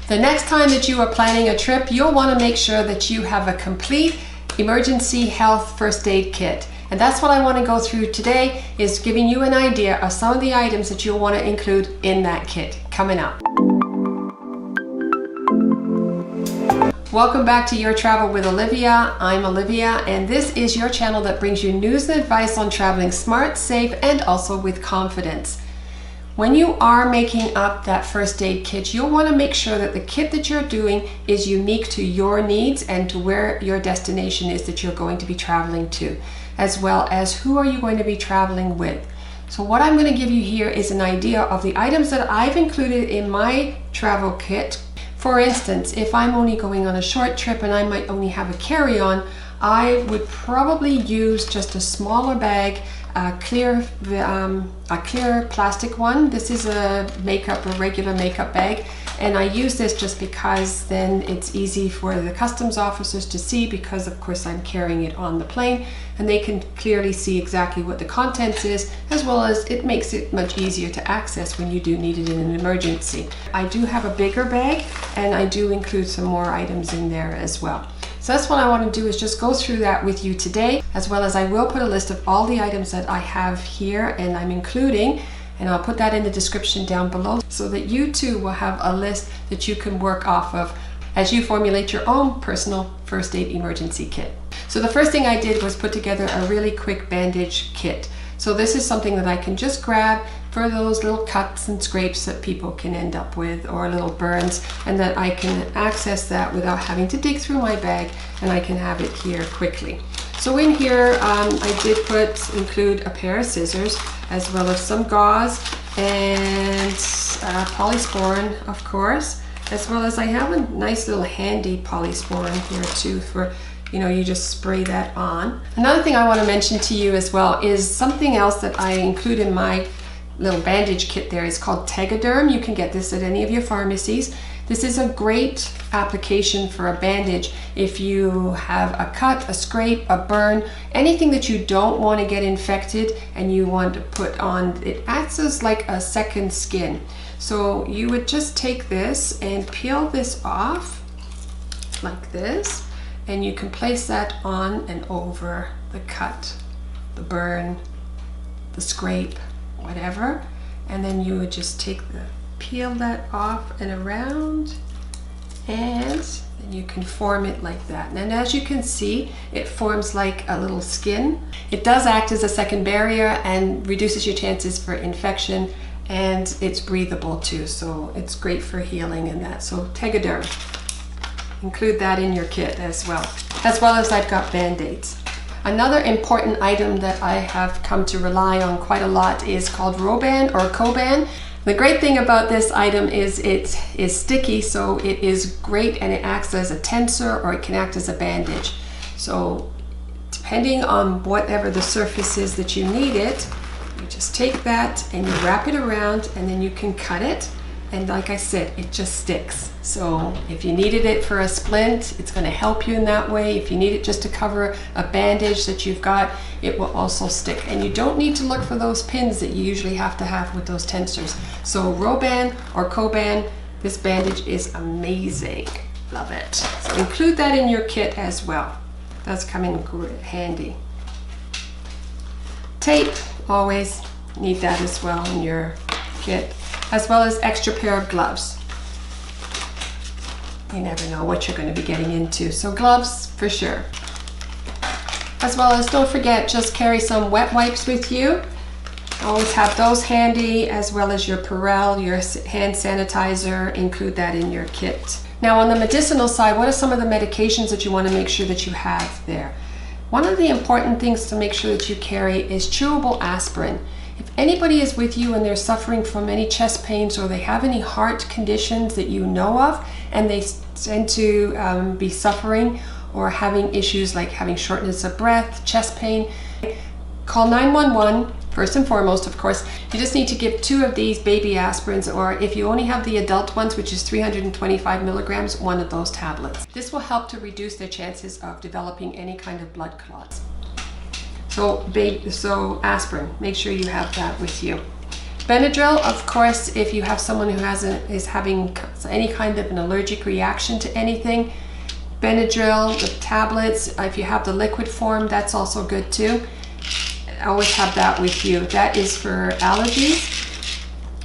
The next time that you are planning a trip, you'll want to make sure that you have a complete emergency health first aid kit. And that's what I want to go through today, is giving you an idea of some of the items that you'll want to include in that kit coming up. Welcome back to Your Travel with Olivia. I'm Olivia, and this is your channel that brings you news and advice on traveling smart, safe, and also with confidence. When you are making up that first aid kit, you'll want to make sure that the kit that you're doing is unique to your needs and to where your destination is that you're going to be traveling to, as well as who are you going to be traveling with. So what I'm going to give you here is an idea of the items that I've included in my travel kit. For instance, if I'm only going on a short trip and I might only have a carry-on, I would probably use just a smaller bag, a clear plastic one. This is a regular makeup bag, and I use this just because then it's easy for the customs officers to see, because of course I'm carrying it on the plane and they can clearly see exactly what the contents is, as well as it makes it much easier to access when you do need it in an emergency. I do have a bigger bag and I do include some more items in there as well. So that's what I want to do, is just go through that with you today, as well as I will put a list of all the items that I have here and I'm including, and I'll put that in the description down below so that you too will have a list that you can work off of as you formulate your own personal first aid emergency kit. So the first thing I did was put together a really quick bandage kit. So this is something that I can just grab for those little cuts and scrapes that people can end up with, or little burns, and that I can access that without having to dig through my bag, and I can have it here quickly. So in here I did include a pair of scissors, as well as some gauze and Polysporin, of course, as well as I have a nice little handy Polysporin here too, for you just spray that on. Another thing I want to mention to you as well is something else that I include in my little bandage kit there. Is called Tegaderm. You can get this at any of your pharmacies. This is a great application for a bandage if you have a cut, a scrape, a burn, anything that you don't want to get infected and you want to put on. It acts as like a second skin. So you would just take this and peel this off like this, and you can place that on and over the cut, the burn, the scrape, whatever, and then you would just peel that off and around, and then you can form it like that. And as you can see, it forms like a little skin. It does act as a second barrier and reduces your chances for infection, and it's breathable too, so it's great for healing and that. So Tegaderm, include that in your kit as well as I've got Band-Aids. Another important item that I have come to rely on quite a lot is called Roban or Coban. The great thing about this item is it is sticky, so it is great, and it acts as a tensor or it can act as a bandage. So depending on whatever the surface is that you need it, you just take that and you wrap it around, and then you can cut it. And like I said, it just sticks. So if you needed it for a splint, it's going to help you in that way. If you need it just to cover a bandage that you've got, it will also stick. And you don't need to look for those pins that you usually have to have with those tensors. So Roban or Coban, this bandage is amazing. Love it. So include that in your kit as well. That's coming handy. Tape, always need that as well in your kit, as well as extra pair of gloves. You never know what you're going to be getting into, so gloves for sure. As well as, don't forget, just carry some wet wipes with you. Always have those handy, as well as your Perel, your hand sanitizer. Include that in your kit. Now on the medicinal side, what are some of the medications that you want to make sure that you have there? One of the important things to make sure that you carry is chewable aspirin. If anybody is with you and they're suffering from any chest pains, or they have any heart conditions that you know of, and they tend to be suffering or having issues like having shortness of breath, chest pain, call 911 first and foremost, of course. You just need to give 2 of these baby aspirins, or if you only have the adult ones, which is 325 milligrams, 1 of those tablets. This will help to reduce their chances of developing any kind of blood clots. So aspirin, make sure you have that with you. Benadryl, of course, if you have someone who is having any kind of an allergic reaction to anything. Benadryl, the tablets, if you have the liquid form, that's also good too. Always have that with you. That is for allergies.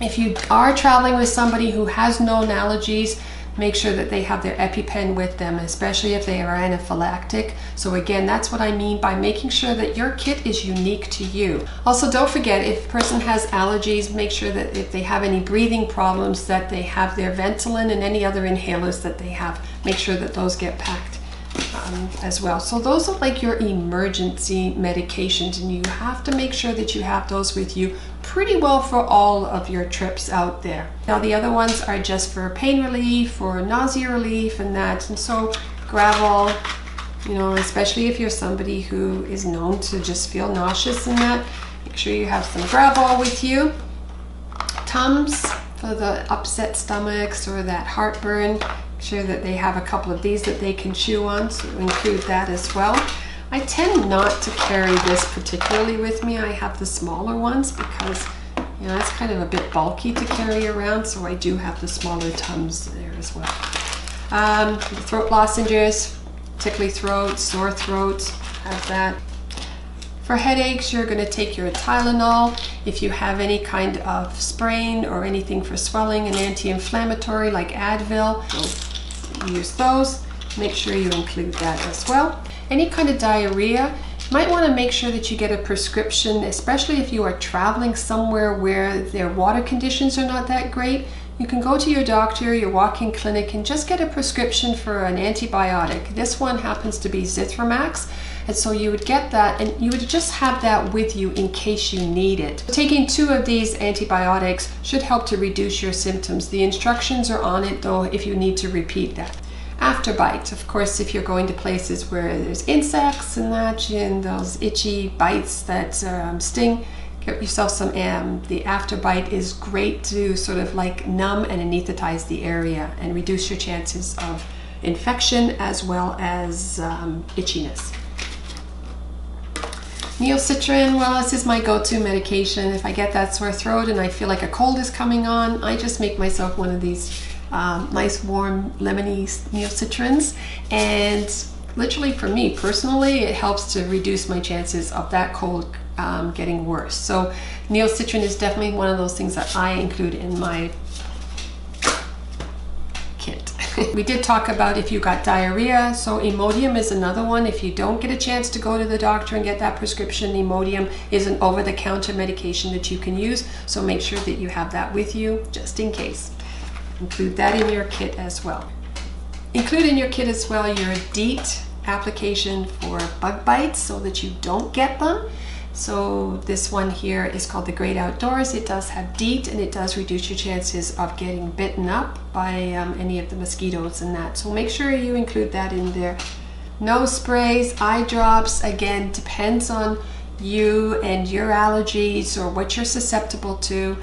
If you are traveling with somebody who has known allergies, make sure that they have their Epi-pen with them, especially if they are anaphylactic. So again, that's what I mean by making sure that your kit is unique to you. Also, don't forget, if a person has allergies, make sure that if they have any breathing problems, that they have their Ventolin and any other inhalers that they have. Make sure that those get packed as well. So those are like your emergency medications, and you have to make sure that you have those with you pretty well for all of your trips out there. Now the other ones are just for pain relief, for nausea relief and that. And so Gravol, you know, especially if you're somebody who is known to just feel nauseous and that, make sure you have some Gravol with you. Tums for the upset stomachs or that heartburn. Make sure that they have a couple of these that they can chew on, so include that as well. I tend not to carry this particularly with me. I have the smaller ones because, you know, it's kind of a bit bulky to carry around, so I do have the smaller Tums there as well. Throat lozenges, tickly throat, sore throat, have that. For headaches, you're going to take your Tylenol. If you have any kind of sprain or anything for swelling, an anti-inflammatory like Advil, use those. Make sure you include that as well. Any kind of diarrhea, you might want to make sure that you get a prescription, especially if you are traveling somewhere where their water conditions are not that great. You can go to your doctor, your walk-in clinic, and just get a prescription for an antibiotic. This one happens to be Zithromax, and so you would get that, and you would just have that with you in case you need it. Taking 2 of these antibiotics should help to reduce your symptoms. The instructions are on it though if you need to repeat that. Afterbite, of course, if you're going to places where there's insects and that, and those itchy bites that sting, get yourself some the Afterbite is great to sort of like numb and anesthetize the area and reduce your chances of infection as well as itchiness. Neocitrin, well, this is my go-to medication. If I get that sore throat and I feel like a cold is coming on, I just make myself one of these nice warm lemony Neocitrins, and literally for me personally, it helps to reduce my chances of that cold getting worse. So Neocitrin is definitely one of those things that I include in my kit. We did talk about if you got diarrhea, so Imodium is another one. If you don't get a chance to go to the doctor and get that prescription, Imodium is an over-the-counter medication that you can use, so make sure that you have that with you just in case. Include that in your kit as well. Include in your kit as well your Deet application for bug bites so that you don't get them. So this one here is called the Great Outdoors. It does have Deet, and it does reduce your chances of getting bitten up by any of the mosquitoes and that. So make sure you include that in there. Nose sprays, eye drops, again, depends on you and your allergies or what you're susceptible to.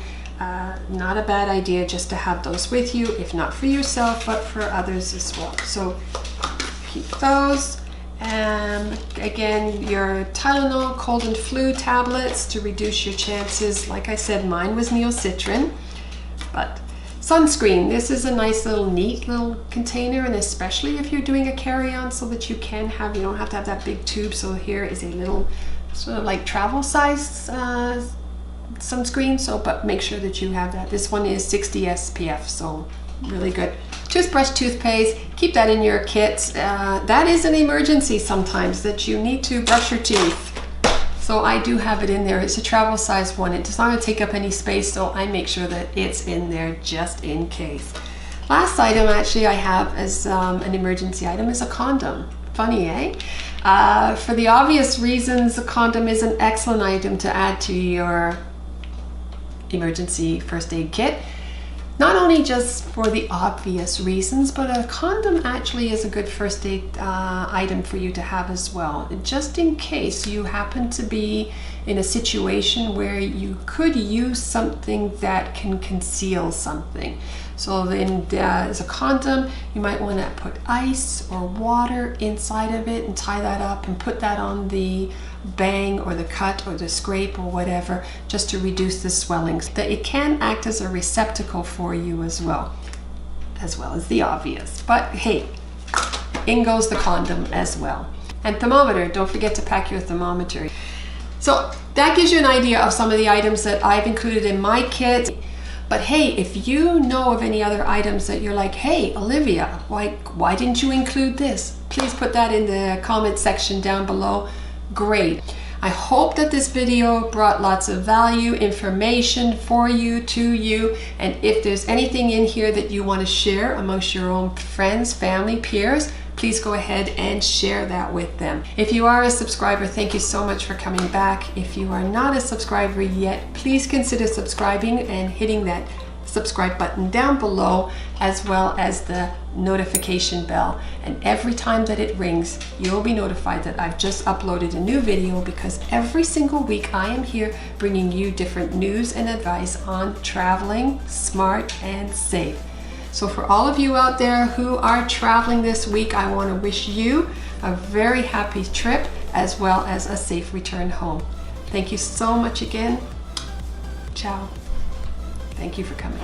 Not a bad idea just to have those with you, if not for yourself, but for others as well. So keep those. Again, your Tylenol cold and flu tablets to reduce your chances. Like I said, mine was Neocitrin. But sunscreen, this is a nice little neat little container, and especially if you're doing a carry-on, so that you don't have to have that big tube. So here is a little sort of like travel size sunscreen, but make sure that you have that. This one is 60 SPF, so really good. Toothbrush, toothpaste, keep that in your kit. That is an emergency sometimes that you need to brush your teeth. So I do have it in there. It's a travel size one. It's not going to take up any space, so I make sure that it's in there just in case. Last item actually I have as an emergency item is a condom. Funny, eh? For the obvious reasons, a condom is an excellent item to add to your emergency first aid kit. Not only just for the obvious reasons, but a condom actually is a good first aid item for you to have as well, just in case you happen to be in a situation where you could use something that can conceal something. So then as a condom, you might want to put ice or water inside of it and tie that up and put that on the bang or the cut or the scrape or whatever, just to reduce the swelling. That it can act as a receptacle for you as well as the obvious. But hey, in goes the condom as well. And thermometer, don't forget to pack your thermometer. So that gives you an idea of some of the items that I've included in my kit. But hey, if you know of any other items that you're like, hey, Olivia, why didn't you include this? Please put that in the comment section down below. Great. I hope that this video brought lots of value, information for you, to you. And if there's anything in here that you want to share amongst your own friends, family, peers, please go ahead and share that with them. If you are a subscriber, thank you so much for coming back. If you are not a subscriber yet, please consider subscribing and hitting that subscribe button down below, as well as the notification bell. And every time that it rings, you'll be notified that I've just uploaded a new video, because every single week I am here bringing you different news and advice on traveling smart and safe. So for all of you out there who are traveling this week, I want to wish you a very happy trip as well as a safe return home. Thank you so much again. Ciao. Thank you for coming.